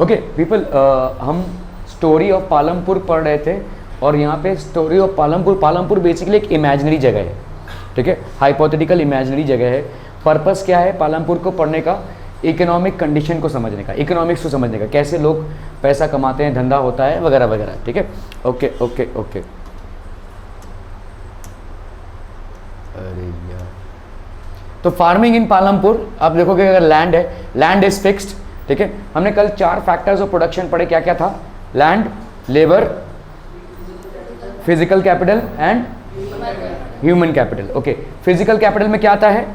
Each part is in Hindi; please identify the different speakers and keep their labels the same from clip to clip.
Speaker 1: ओके पीपल, हम स्टोरी ऑफ पालमपुर पढ़ रहे थे और यहाँ पे स्टोरी ऑफ पालमपुर बेसिकली एक इमेजिनरी जगह है, ठीक है, हाइपोथेटिकल इमेजिनरी जगह है। पर्पस क्या है पालमपुर को पढ़ने का? इकोनॉमिक कंडीशन को समझने का, इकोनॉमिक्स को समझने का, कैसे लोग पैसा कमाते हैं, धंधा होता है वगैरह वगैरह, ठीक है। ओके ओके ओके, अरे यार, तो फार्मिंग इन पालमपुर आप देखोगे अगर लैंड है, लैंड इज फिक्स्ड, ठीक है। हमने कल 4 फैक्टर्स ऑफ प्रोडक्शन पढ़े, क्या क्या था? Land, labour, physical capital and human capital. Okay, physical capital में क्या आता है?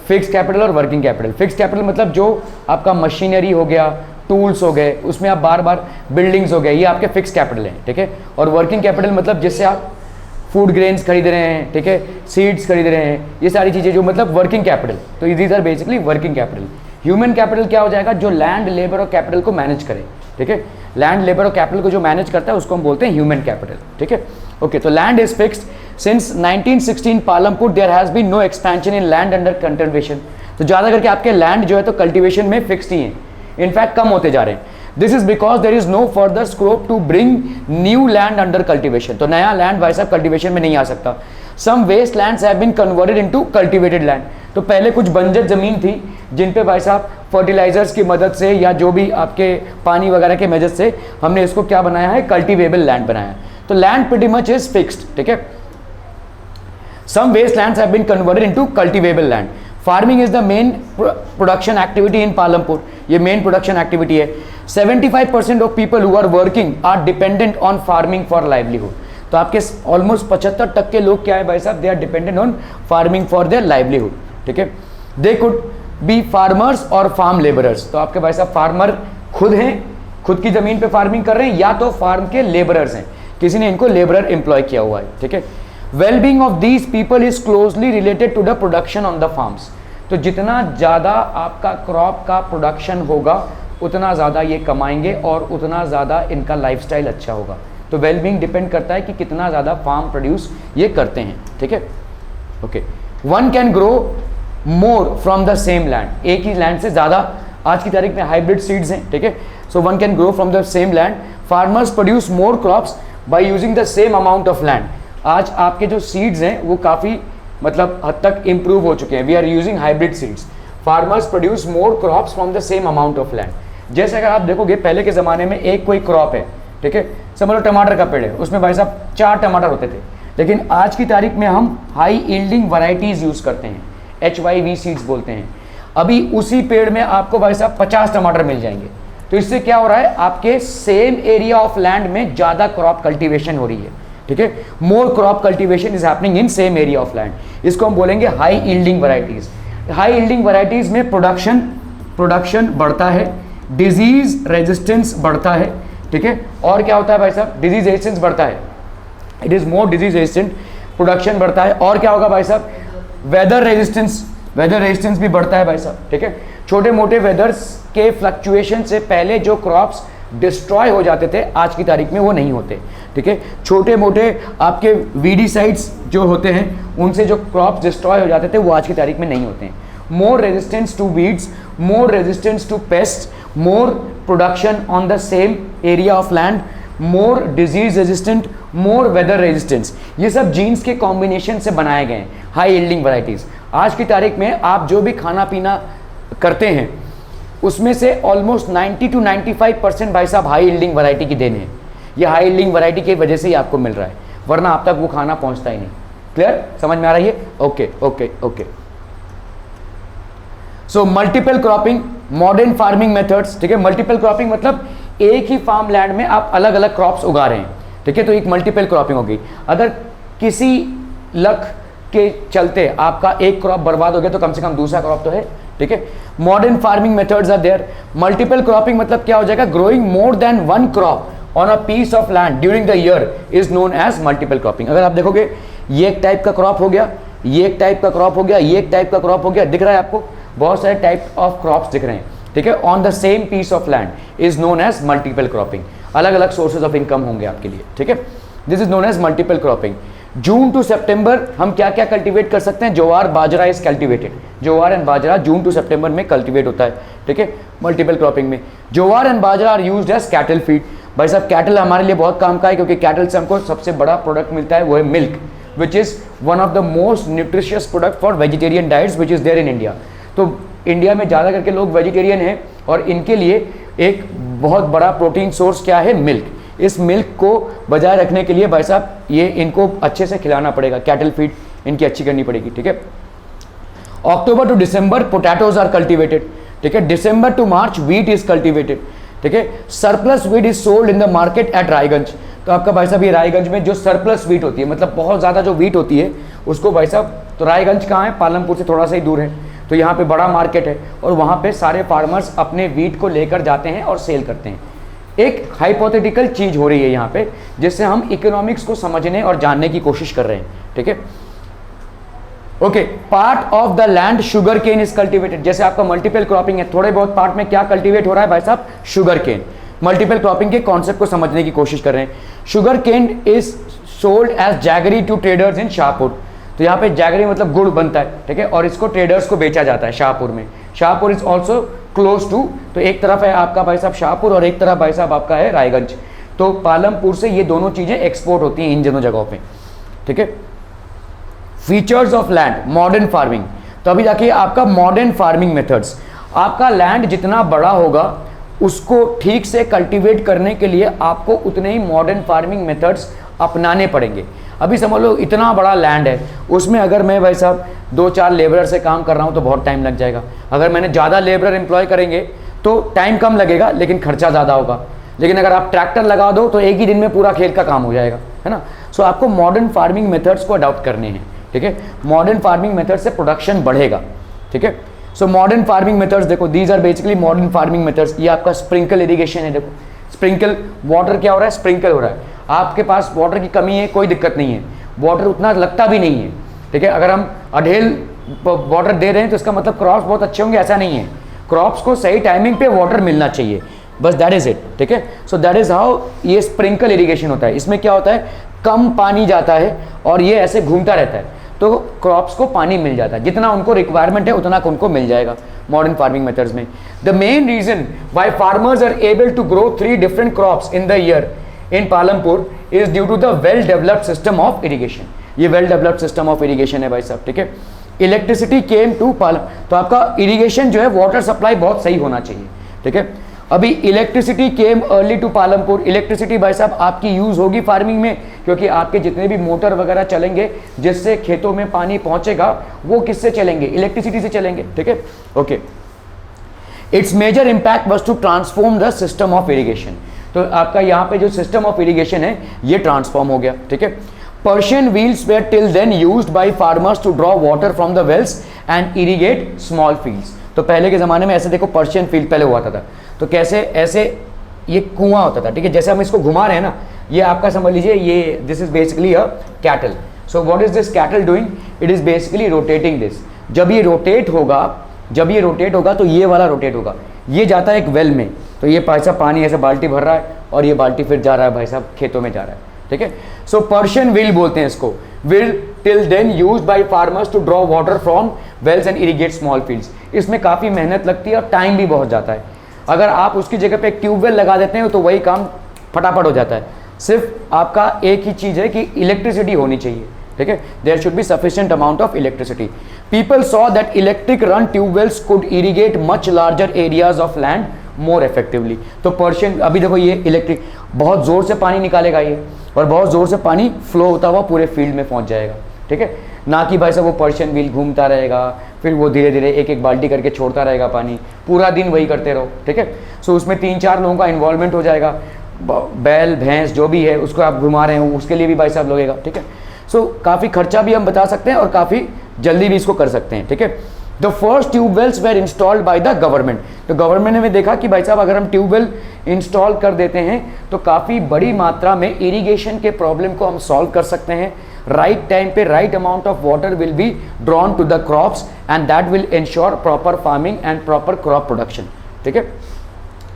Speaker 1: फिक्स कैपिटल और वर्किंग कैपिटल। फिक्स कैपिटल मतलब जो आपका मशीनरी हो गया, टूल्स हो गए, उसमें आप बार बार बिल्डिंग्स हो गए, ये आपके फिक्स कैपिटल हैं, ठीक है। और वर्किंग कैपिटल मतलब जिससे आप फूड ग्रेन्स खरीद रहे हैं, ठीक है, सीड्स खरीद रहे हैं, ये सारी चीज़ें जो मतलब वर्किंग कैपिटल, तो these are basically working capital. Human capital क्या हो जाएगा? जो लैंड, लेबर और कैपिटल को मैनेज करे, ठीक है। लैंड, लेबर और कैपिटल को जो मैनेज करता है उसको हम बोलते हैं ह्यूमन कैपिटल, ठीक है। ओके, तो land is fixed. Since 1916 Palampur there has been no expansion in land under cultivation. तो ज़्यादा करके आपके लैंड जो है तो कल्टिवेशन में फिक्स्ड ही है, इनफैक्ट कम होते जा रहे हैं। This is because there is no further scope to bring new land under cultivation. तो नया लैंड भाई साहब कल्टिवेशन में नहीं आ सकता। Some waste lands have been converted into cultivated land. तो पहले कुछ बंजर जमीन थी जिन पे भाई साहब फर्टिलाइजर्स की मदद से या जो भी आपके पानी वगैरह के मदद से हमने इसको क्या बनाया है? कल्टिवेबल लैंड बनाया। तो land pretty much is fixed, ठीक है। Some waste lands have been converted into cultivable land. Farming is the main production activity in Palampur. ये मेन प्रोडक्शन एक्टिविटी है। 75% of people who are working are dependent on farming for livelihood. तो आपके ऑलमोस्ट 75% लोग क्या है भाई साहब? They are dependent on farming for their livelihood, ठीक है। दे कुड बी फार्मर्स और फार्म लेबरर्स। तो आपके भाई साहब फार्मर खुद हैं, खुद की जमीन पे फार्मिंग कर रहे हैं, या तो फार्म के लेबरर्स हैं, किसी ने इनको लेबरर एम्प्लॉय किया हुआ है, ठीक है। Wellbeing of these people is closely related to the production on the farms. तो जितना ज़्यादा आपका क्रॉप का प्रोडक्शन होगा उतना ज़्यादा ये कमाएंगे और उतना ज़्यादा इनका लाइफस्टाइल अच्छा होगा। तो वेलबींग डिपेंड करता है कि कितना ज़्यादा फार्म प्रोड्यूस ये करते हैं, ठीक है। Okay, one can grow more from the same land. एक ही लैंड से ज़्यादा, आज की तारीख में हाइब्रिड सीड्स हैं, ठीक है। So one can grow from the same land. Farmers produce more crops by using the same amount of land. आज आपके जो सीड्स हैं वो काफ़ी मतलब हद तक इंप्रूव हो चुके हैं। We are using hybrid seeds. Farmers produce more crops from the same amount of land. जैसे अगर आप देखोगे पहले के ज़माने में एक कोई क्रॉप है, ठीक है, समझ लो टमाटर का पेड़ है, उसमें भाई साहब 4 टमाटर होते थे। लेकिन आज की तारीख में हम हाई यील्डिंग वैरायटीज़ यूज़ करते हैं, HYV सीड्स बोलते हैं। अभी उसी पेड़ में आपको भाई साहब 50 टमाटर मिल जाएंगे। तो इससे क्या हो रहा है? आपके सेम एरिया ऑफ लैंड में ज़्यादा क्रॉप कल्टीवेशन हो रही है, ठीक है। More crop cultivation is happening in same area of land. इसको हम बोलेंगे high yielding varieties. High yielding varieties में प्रोडक्शन बढ़ता है, डिजीज रेजिस्टेंस बढ़ता है, ठीक है। और क्या होता है भाई साहब? डिजीज रेजिस्टेंस बढ़ता है, it is more disease resistant, production बढ़ता है। और क्या होगा भाई साहब? वेदर रेजिस्टेंस भी बढ़ता है भाई साहब, ठीक है। छोटे मोटे वेदर्स के फ्लक्चुएशन से पहले जो क्रॉप्स डिस्ट्रॉय हो जाते थे आज की तारीख में वो नहीं होते, ठीक है। छोटे मोटे आपके वीडीसाइड्स जो होते हैं उनसे जो क्रॉप्स डिस्ट्रॉय हो जाते थे वो आज की तारीख में नहीं होते हैं। More resistance to weeds, more resistance to pest, more production on the same area of land, more disease resistant, more weather resistance. ये सब जीन्स के कॉम्बिनेशन से बनाए गए हैं हाई यील्डिंग वैरायटीज़। आज की तारीख में आप जो भी खाना पीना करते हैं उसमें से ऑलमोस्ट 90 to 95% भाई साहब हाई यील्डिंग वैरायटी की देन है। ये हाई यील्डिंग वैरायटी की वजह से ही आपको मिल रहा है, वरना आप तक वो खाना पहुंचता ही नहीं। क्लियर? समझ में आ रही है? Okay okay okay. So multiple cropping, modern farming methods, ठीक है। मल्टीपल क्रॉपिंग मतलब एक ही फार्म लैंड में आप अलग अलग क्रॉप्स उगा रहे हैं, ठीक है, तो एक मल्टीपल क्रॉपिंग होगी। अगर किसी लक के चलते आपका एक क्रॉप बर्बाद हो गया तो कम से कम दूसरा क्रॉप तो है, ठीक है। Modern farming methods are there. Multiple cropping मतलब क्या हो जाएगा? Growing more than one crop on a piece of land during the year is known as multiple cropping. अगर आप देखोगे ये एक टाइप का क्रॉप हो गया, ये एक टाइप का क्रॉप हो गया, ये एक टाइप का क्रॉप हो गया, दिख रहा है आपको? बहुत सारे टाइप ऑफ क्रॉप्स दिख रहे हैं, ठीक है, on the same piece of land is known as multiple cropping. अलग अलग सोर्सेज ऑफ इनकम होंगे आपके लिए, ठीक है। This is known as multiple cropping. June to सितंबर हम क्या क्या कल्टीवेट कर सकते हैं? Jowar bajra is cultivated, jowar and bajra June to सितंबर में कल्टीवेट होता है, ठीक है, मल्टीपल क्रॉपिंग में। Jowar and bajra are used as cattle feed. भाई साहब कैटल हमारे लिए बहुत काम का है, क्योंकि कैटल से हमको सबसे बड़ा प्रोडक्ट मिलता है, वो है milk, which is one of the most nutritious product for vegetarian diets which is there in India. तो इंडिया में ज़्यादा करके लोग वेजिटेरियन हैं और इनके लिए एक बहुत बड़ा प्रोटीन सोर्स क्या है? मिल्क। इस मिल्क को बजाय रखने के लिए भाई साहब ये इनको अच्छे से खिलाना पड़ेगा, कैटल फीड इनकी अच्छी करनी पड़ेगी, ठीक है। अक्टूबर टू दिसंबर पोटैटोज आर कल्टीवेटेड, ठीक है। दिसंबर to March wheat is cultivated, ठीक है। Surplus wheat is sold in the market at Raiganj. तो आपका भाई साहब ये रायगंज में जो सरप्लस व्हीट होती है, मतलब बहुत ज़्यादा जो व्हीट होती है उसको भाई साहब, तो रायगंज कहाँ है? पालमपुर से थोड़ा सा ही दूर है, तो यहाँ पे बड़ा मार्केट है और वहाँ पे सारे फार्मर्स अपने व्हीट को लेकर जाते हैं और सेल करते हैं। एक हाइपोथेटिकल चीज हो रही है यहाँ पे, जिससे हम इकोनॉमिक्स को समझने और जानने की कोशिश कर रहे हैं, ठीक है। Okay, part of the land sugar cane is cultivated. जैसे आपका मल्टीपल क्रॉपिंग है, थोड़े बहुत पार्ट में क्या कल्टीवेट हो रहा है भाई साहब? Sugar cane. मल्टीपल क्रॉपिंग के कॉन्सेप्ट को समझने की कोशिश कर रहे हैं। Sugar cane is sold as jaggery to traders in Shahpur. तो यहाँ पे जैगरी मतलब गुड़ बनता है, ठीक है, और इसको ट्रेडर्स को बेचा जाता है शाहपुर में। Shahpur is also close to, तो एक तरफ है आपका भाई साहब शाहपुर और एक तरफ भाई साहब आपका है रायगंज। तो पालमपुर से ये दोनों चीजें एक्सपोर्ट होती हैं इन दोनों जगहों पे, ठीक है। Features of land, modern farming. तो अभी देखिए आपका मॉडर्न फार्मिंग मेथड्स, आपका लैंड जितना बड़ा होगा उसको ठीक से कल्टीवेट करने के लिए आपको उतने ही मॉडर्न फार्मिंग मेथड्स अपनाने पड़ेंगे। अभी समझ लो इतना बड़ा लैंड है, उसमें अगर मैं भाई साहब 2-4 लेबरर से काम कर रहा हूँ तो बहुत टाइम लग जाएगा। अगर मैंने ज़्यादा लेबरर एम्प्लॉय करेंगे तो टाइम कम लगेगा लेकिन खर्चा ज़्यादा होगा। लेकिन अगर आप ट्रैक्टर लगा दो तो एक ही दिन में पूरा खेत का काम हो जाएगा, है ना। सो आपको मॉडर्न फार्मिंग मेथड्स को अडॉप्ट करने हैं, ठीक है। मॉडर्न फार्मिंग मेथड से प्रोडक्शन बढ़ेगा, ठीक है। सो मॉडर्न फार्मिंग मेथड्स देखो, these are basically modern farming methods. ये आपका स्प्रिंकल इरिगेशन है, देखो स्प्रिंकल वाटर क्या हो रहा है? स्प्रिंकल हो रहा है। आपके पास वाटर की कमी है, कोई दिक्कत नहीं है, वाटर उतना लगता भी नहीं है, ठीक है। अगर हम अढेल वाटर दे रहे हैं तो इसका मतलब क्रॉप्स बहुत अच्छे होंगे, ऐसा नहीं है। क्रॉप्स को सही टाइमिंग पे वाटर मिलना चाहिए, बस दैट इज इट, ठीक है। सो दैट इज हाउ ये स्प्रिंकल इरिगेशन होता है। इसमें क्या होता है? कम पानी जाता है और ये ऐसे घूमता रहता है, तो क्रॉप्स को पानी मिल जाता है, जितना उनको रिक्वायरमेंट है उतना उनको मिल जाएगा मॉडर्न फार्मिंग मेथड्स में। The main reason why farmers are able to grow 3 different crops in the year in Palampur is due to the well developed system of irrigation. ये well developed system of irrigation है भाई साहब, ठीक है। इलेक्ट्रिसिटी केम टू पालम, तो आपका इरिगेशन जो है वाटर सप्लाई बहुत सही होना चाहिए, ठीक है। अभी electricity came early to Palampur. Electricity भाई साहब आपकी यूज होगी फार्मिंग में, क्योंकि आपके जितने भी मोटर वगैरह चलेंगे जिससे खेतों में पानी पहुंचेगा वो किससे चलेंगे? इलेक्ट्रिसिटी से चलेंगे, ठीक है। Okay, it's major impact was to transform the system of irrigation. तो आपका यहाँ पे जो सिस्टम ऑफ इरिगेशन है ये ट्रांसफॉर्म हो गया, ठीक है। Persian wheels were till then used by farmers to draw water from the wells and irrigate small fields. तो पहले के ज़माने में ऐसे देखो पर्शियन फील्ड पहले हुआ था, तो कैसे ऐसे ये कुआं होता था, ठीक है। जैसे हम इसको घुमा रहे हैं ना, ये आपका समझ लीजिए ये this is basically a cattle. So what is this cattle doing? It is basically rotating this. जब ये रोटेट होगा तो ये वाला रोटेट होगा, ये जाता है एक वेल में, तो ये भाई साहब पानी ऐसे बाल्टी भर रहा है और ये बाल्टी फिर जा रहा है भाई साहब खेतों में जा रहा है, ठीक है। सो पर्शियन व्हील बोलते हैं इसको, wheel till then used by farmers to draw water from wells and irrigate small fields. इसमें काफ़ी मेहनत लगती है और टाइम भी बहुत जाता है। अगर आप उसकी जगह पे एक ट्यूबवेल लगा देते हैं तो वही काम फटाफट हो जाता है। सिर्फ आपका एक ही चीज़ है कि इलेक्ट्रिसिटी होनी चाहिए, ठीक है। There should be sufficient amount of electricity. People saw that electric run tubewells could irrigate much larger areas of land more effectively. तो पर्शियन, अभी देखो ये इलेक्ट्रिक बहुत ज़ोर से पानी निकालेगा ये, और बहुत ज़ोर से पानी फ्लो होता हुआ पूरे फील्ड में पहुंच जाएगा, ठीक है। ना कि भाई साहब वो पर्शियन व्हील घूमता रहेगा, फिर वो धीरे धीरे एक एक बाल्टी करके छोड़ता रहेगा पानी, पूरा दिन वही करते रहो, ठीक है। सो उसमें 3-4 लोगों का इन्वॉल्वमेंट हो जाएगा, बैल भैंस जो भी है उसको आप घुमा रहे हो उसके लिए भी भाई साहब लगेगा, ठीक है। सो काफ़ी खर्चा भी हम बता सकते हैं और काफ़ी जल्दी भी इसको कर सकते हैं, ठीक है। The first tubewells were installed by the government. तो गवर्नमेंट ने देखा कि भाई साहब अगर हम ट्यूबवेल इंस्टॉल कर देते हैं तो काफ़ी बड़ी मात्रा में इरिगेशन के प्रॉब्लम को हम सॉल्व कर सकते हैं। राइट टाइम पे right amount of water will be drawn to the crops and that will ensure proper farming and proper crop production, ठीक है।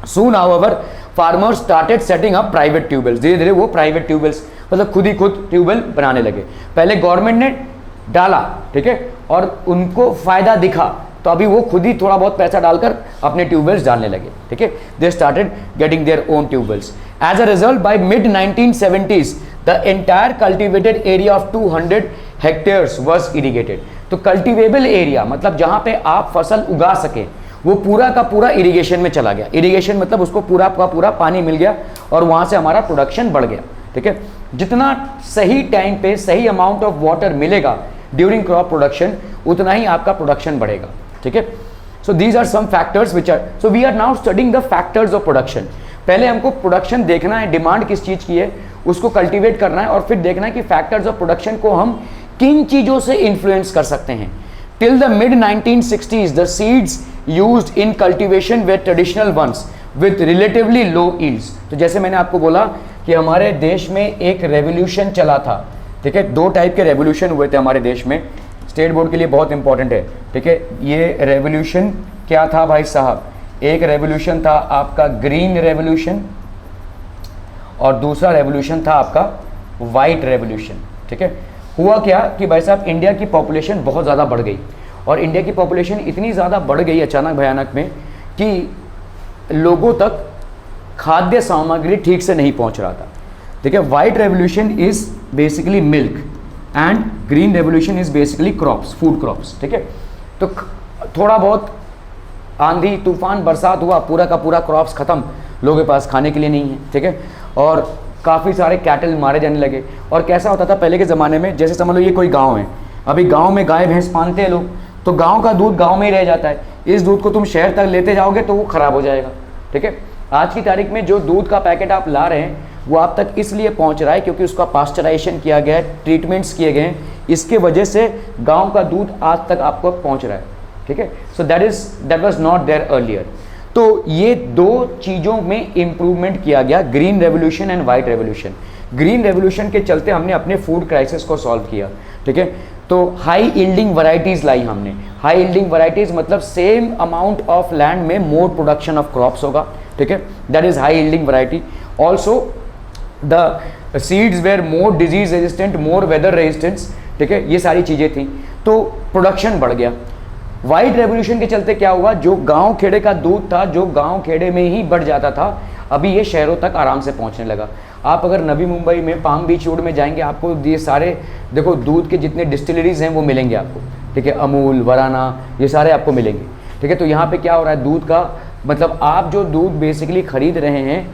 Speaker 1: Soon, however, farmers started setting up private tubewells, धीरे धीरे वो प्राइवेट ट्यूबवेल्स मतलब खुद ही खुद ट्यूबवेल बनाने लगे। पहले गवर्नमेंट ने डाला, ठीक है, और उनको फायदा दिखा तो अभी वो खुद ही थोड़ा बहुत पैसा डालकर अपने ट्यूबवेल्स डालने लगे, ठीक है। They started getting their own tubewells. As a result by mid 1970s the entire cultivated area of 200 hectares was irrigated. तो कल्टिवेबल एरिया मतलब जहां पे आप फसल उगा सके वो पूरा का पूरा इरिगेशन में चला गया। इरिगेशन मतलब उसको पूरा का पूरा पानी मिल गया और वहां से हमारा प्रोडक्शन बढ़ गया, ठीक है। जितना सही टाइम पे सही अमाउंट ऑफ वाटर मिलेगा ड्यूरिंग क्रॉप प्रोडक्शन उतना ही आपका प्रोडक्शन बढ़ेगा, ठीक है। So these are some factors which are, so we are now studying the factors of production. पहले हमको प्रोडक्शन देखना है, डिमांड किस चीज की है उसको कल्टीवेट करना है, और फिर देखना है कि फैक्टर्स ऑफ प्रोडक्शन को हम किन चीजों से इन्फ्लुएंस कर सकते हैं। Till the mid 1960s the seeds used in cultivation were traditional ones with relatively low yields. तो जैसे मैंने आपको बोला कि हमारे देश में एक रेवोल्यूशन चला था, ठीक है। दो टाइप के रेवोल्यूशन हुए थे हमारे देश में, स्टेट बोर्ड के लिए बहुत इंपॉर्टेंट है, ठीक है। ये रेवोल्यूशन क्या था भाई साहब? एक रेवोल्यूशन था आपका ग्रीन रेवोल्यूशन और दूसरा रेवोल्यूशन था आपका वाइट रेवोल्यूशन, ठीक है। हुआ क्या कि भाई साहब इंडिया की पॉपुलेशन बहुत ज़्यादा बढ़ गई, और इंडिया की पॉपुलेशन इतनी ज़्यादा बढ़ गई अचानक भयानक में कि लोगों तक खाद्य सामग्री ठीक से नहीं पहुंच रहा था, ठीक है। White revolution is basically milk and green revolution is basically crops, food crops, ठीक है। तो थोड़ा बहुत आंधी तूफान बरसात हुआ, पूरा का पूरा क्रॉप्स खत्म, लोगों के पास खाने के लिए नहीं है, ठीक है। और काफ़ी सारे कैटल मारे जाने लगे। और कैसा होता था पहले के ज़माने में, जैसे समझ लो ये कोई गांव है, अभी गांव में गाय भैंस पालते हैं लोग, तो गांव का दूध गांव में ही रह जाता है। इस दूध को तुम शहर तक लेते जाओगे तो वो ख़राब हो जाएगा, ठीक है। आज की तारीख में जो दूध का पैकेट आप ला रहे हैं वो आप तक इसलिए पहुंच रहा है क्योंकि उसका पास्चराइजेशन किया गया है, ट्रीटमेंट्स किए गए हैं, इसके वजह से गांव का दूध आज तक आपको पहुंच रहा है, ठीक है। So that was not there earlier. तो ये दो चीज़ों में इम्प्रूवमेंट किया गया, green revolution and white revolution. Green revolution के चलते हमने अपने फूड क्राइसिस को सॉल्व किया, ठीक है। तो हाई यील्डिंग वैरायटीज़ लाई हमने। हाई यील्डिंग वैरायटीज़ मतलब सेम अमाउंट ऑफ लैंड में मोर प्रोडक्शन ऑफ क्रॉप्स होगा, ठीक है, that is high yielding variety. Also the seeds were more disease resistant, more weather resistance, ठीक है, ये सारी चीज़ें थी, तो प्रोडक्शन बढ़ गया। वाइट रेवोल्यूशन के चलते क्या हुआ, जो गांव खेड़े का दूध था, जो गांव खेड़े में ही बढ़ जाता था, अभी ये शहरों तक आराम से पहुंचने लगा। आप अगर नवी मुंबई में पाम बीच रोड में जाएंगे, आपको ये सारे देखो दूध के जितने डिस्टिलरीज हैं वो मिलेंगे आपको, ठीक है, अमूल, वराना, ये सारे आपको मिलेंगे, ठीक है। तो यहाँ पे क्या हो रहा है, दूध का मतलब आप जो दूध बेसिकली खरीद रहे हैं,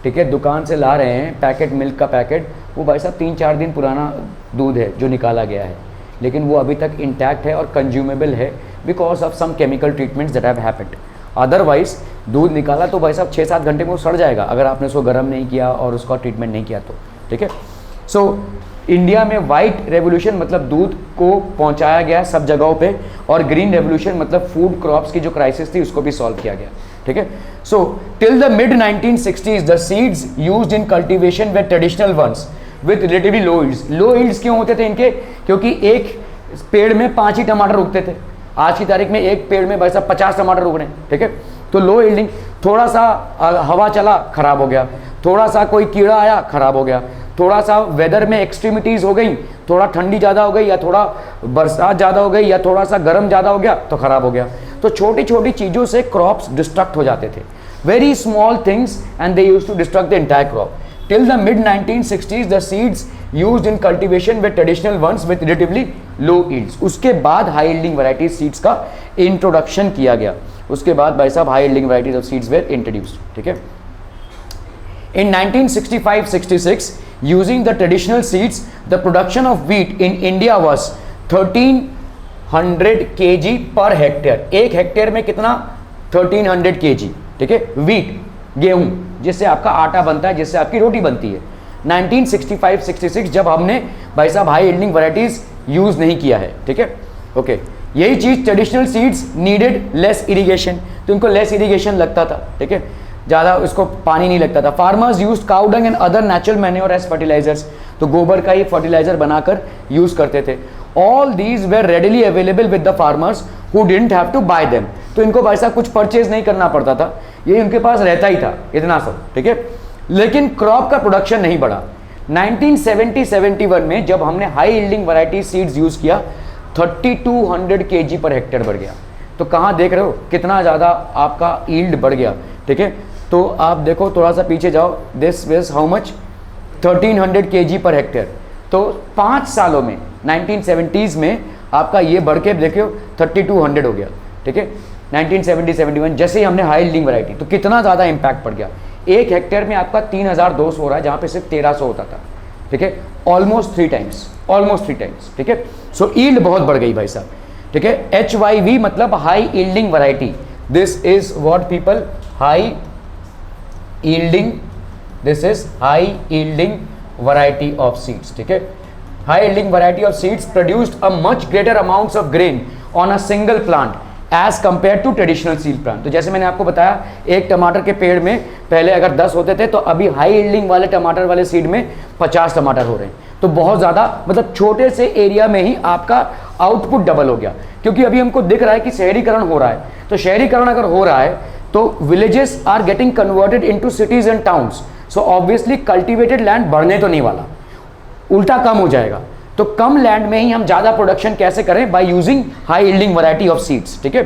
Speaker 1: ठीक है, दुकान से ला रहे हैं, पैकेट मिल्क का पैकेट, वो भाई साहब 3-4 दिन पुराना दूध है जो निकाला गया है, लेकिन वो अभी तक इंटैक्ट है और कंज्यूमेबल है because of some chemical treatments that have happened. Otherwise दूध निकाला तो भाई साहब 6-7 घंटे में वो सड़ जाएगा अगर आपने उसको गर्म नहीं किया और उसका ट्रीटमेंट नहीं किया तो, ठीक है। सो इंडिया में वाइट रेवोल्यूशन मतलब दूध को पहुंचाया गया सब जगहों पे, और ग्रीन रेवोल्यूशन मतलब फूड क्रॉप्स की जो क्राइसिस थी उसको भी सॉल्व किया गया, ठीक है। So till the mid 1960s the seeds used in cultivation were traditional ones with relatively low yields. Low yields क्यों होते थे इनके, क्योंकि एक पेड़ में 5 ही टमाटर उगते थे। आज की तारीख में एक पेड़ में भाई साहब 50 टमाटर उग रहे हैं, ठीक है। तो लो यील्डिंग, थोड़ा सा हवा चला खराब हो गया, थोड़ा सा कोई कीड़ा आया खराब हो गया, थोड़ा सा वेदर में एक्सट्रीमिटीज हो गई, थोड़ा ठंडी ज़्यादा हो गई या थोड़ा बरसात ज़्यादा हो गई या थोड़ा सा गर्म ज़्यादा हो गया तो खराब हो गया। तो छोटी छोटी चीज़ों से क्रॉप्स डिस्ट्रक्ट हो जाते थे, very small things and they used to destruct the entire crop. Till the mid 1960s the seeds used in cultivation with traditional ones with relatively low yields. उसके बाद हाई यील्डिंग वैरायटी सीड्स का इंट्रोडक्शन किया गया, उसके बाद भाई साहब high yielding varieties of seeds were introduced, ठीक है। In 1965-66, using the traditional seeds, the production of wheat in India was 1300 kg per hectare। एक हेक्टेयर में कितना, 1300 kg, ठीक है, व्हीट, गेहूं, जिससे आपका आटा बनता है, जिससे आपकी रोटी बनती है। 1965-66 जब हमने भाई साहब हाई यील्डिंग वैरायटीज यूज नहीं किया है, ठीक है, ओके। यही चीज traditional seeds needed less irrigation, तो इनको लेस इरिगेशन लगता था, ठीक है, ज़्यादा उसको पानी नहीं लगता था। Farmers use cow dung and other natural manure as fertilizers, तो गोबर का ही फर्टिलाइजर बनाकर यूज करते थे। All these were readily available with the farmers who didn't have to buy them, तो इनको भाई साहब कुछ परचेज नहीं करना पड़ता था, ये उनके पास रहता ही था इतना सब, ठीक है। लेकिन क्रॉप का प्रोडक्शन नहीं बढ़ा। 1970-71 में जब हमने high yielding variety seeds use किया 3200 kg पर हेक्टेयर बढ़ गया। तो कहाँ देख रहे हो कितना ज़्यादा आपका यील्ड बढ़ गया, ठीक है। तो आप देखो थोड़ा सा पीछे जाओ, this ways how much 1300 kg per hectare. तो 5 सालों में 1970s में आपका ये बढ़ के देखियो 3200 हो गया, ठीक है। 1970-71 जैसे ही हमने हाई यील्डिंग वैरायटी, तो कितना ज़्यादा इम्पैक्ट पड़ गया। 1 हेक्टेयर में आपका 3200 हो रहा है जहाँ पे सिर्फ 1300 होता था, ठीक है। ऑलमोस्ट 3 टाइम्स, ठीक है। सो यील्ड बहुत बढ़ गई भाई साहब, ठीक है। HYV मतलब high yielding variety, this is what people, high yielding, this is high yielding variety of seeds, ठीक है। High yielding variety of seeds produced a much greater amounts of grain on a single plant as compare to traditional seed plant. तो जैसे मैंने आपको बताया, एक टमाटर के पेड़ में पहले अगर 10 होते थे, तो अभी हाई यील्डिंग वाले टमाटर वाले सीड में 50 टमाटर हो रहे हैं। तो बहुत ज़्यादा, मतलब छोटे से एरिया में ही आपका आउटपुट डबल हो गया, क्योंकि अभी हमको दिख रहा है कि शहरीकरण हो रहा है। तो शहरीकरण अगर हो रहा है तो villages are getting converted into cities and towns. So obviously cultivated land बढ़ने तो नहीं वाला, उल्टा कम हो जाएगा। तो कम लैंड में ही हम ज़्यादा प्रोडक्शन कैसे करें, by using high yielding variety of seeds, ठीक है।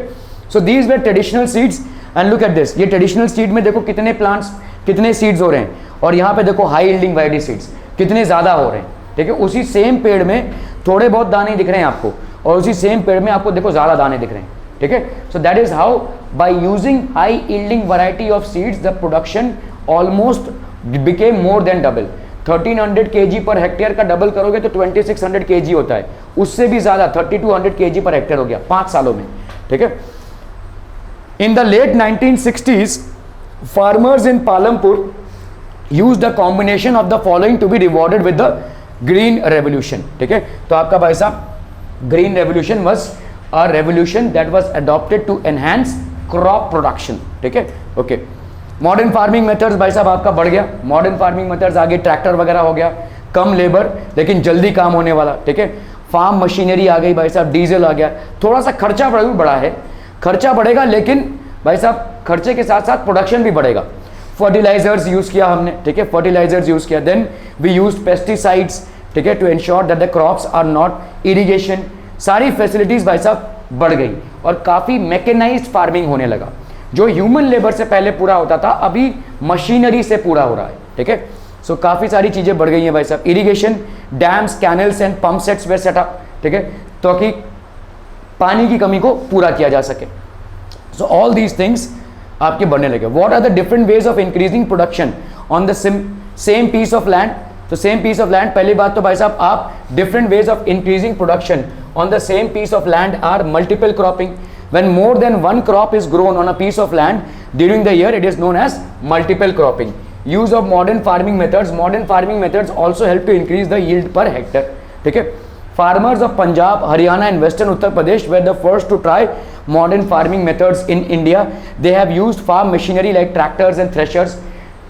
Speaker 1: So these were traditional seeds and look at this, ये ट्रेडिशनल सीड में देखो कितने प्लांट्स, कितने सीड्स हो रहे हैं, और यहाँ पे देखो हाई यील्डिंग वैरायटी सीड्स कितने ज़्यादा हो रहे हैं, ठीक है। उसी सेम पेड़ में थोड़े बहुत दाने दिख रहे हैं आपको, और उसी सेम पेड़ में आपको देखो ज़्यादा दाने दिख रहे हैं, ठीक है। So that is how by using high yielding variety of seeds the production almost became more than double. 1300 kg per hectare का डबल करोगे तो 2600 kg होता है, उससे भी ज्यादा 3200 kg पर हेक्टेयर हो गया 5 सालों में, ठीक है। In the late 1960s farmers in Palampur used the combination of the following to be rewarded with the green revolution, ठीक है। तो आपका भाई साहब green revolution was a revolution that was adopted to enhance crop production, ठीक है, ओके। मॉडर्न फार्मिंग मेथड्स भाई साहब आपका बढ़ गया, मॉडर्न फार्मिंग मेथड्स आगे, ट्रैक्टर वगैरह हो गया, कम लेबर लेकिन जल्दी काम होने वाला, ठीक है। फार्म मशीनरी आ गई भाई साहब, डीजल आ गया, थोड़ा सा खर्चा बढ़ा है, खर्चा बढ़ेगा लेकिन भाई साहब खर्चे के साथ साथ प्रोडक्शन भी बढ़ेगा। फर्टिलाइजर्स यूज किया हमने, ठीक है, फर्टिलाइजर्स यूज किया, देन वी यूज पेस्टिसाइड्स, ठीक है, to ensure that the crops are not, irrigation, सारी फैसिलिटीज भाई साहब बढ़ गई और काफी मैकेनाइज्ड फार्मिंग होने लगा। जो ह्यूमन लेबर से पहले पूरा होता था अभी मशीनरी से पूरा हो रहा है, ठीक है। सो काफी सारी चीजें बढ़ गई हैं भाई साहब। Irrigation, dams, canals and pump sets were set up, ठीक है, ताकि पानी की कमी को पूरा किया जा सके। सो ऑल दीज थिंग्स आपके बढ़ने लगे। What are the different ways of increasing production on the same piece of land. तो सेम पीस ऑफ लैंड, पहली बात तो भाई साहब आप different ways of increasing production on the same piece of land are multiple cropping. When more than one crop is grown on a piece of land during the year, it is known as multiple cropping. Use of modern farming methods. Modern farming methods also help to increase the yield per hectare. ठीक है। Farmers of Punjab, Haryana and Western Uttar Pradesh were the first to try modern farming methods in India. They have used farm machinery like tractors and threshers.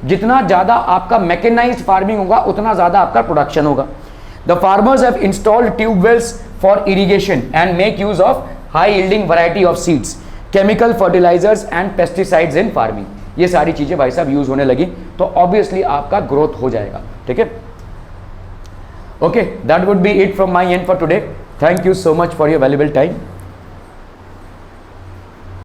Speaker 1: जितना ज़्यादा आपका मैकेनाइज्ड फार्मिंग होगा उतना ज़्यादा आपका प्रोडक्शन होगा। The farmers have installed tube wells for irrigation and make use of high yielding variety of seeds, chemical fertilizers and pesticides in farming. ये सारी चीजें भाई साहब यूज होने लगी तो ऑब्वियसली आपका ग्रोथ हो जाएगा, ठीक है। Okay, that would be it from my and for today. Thank you so much for your valuable time.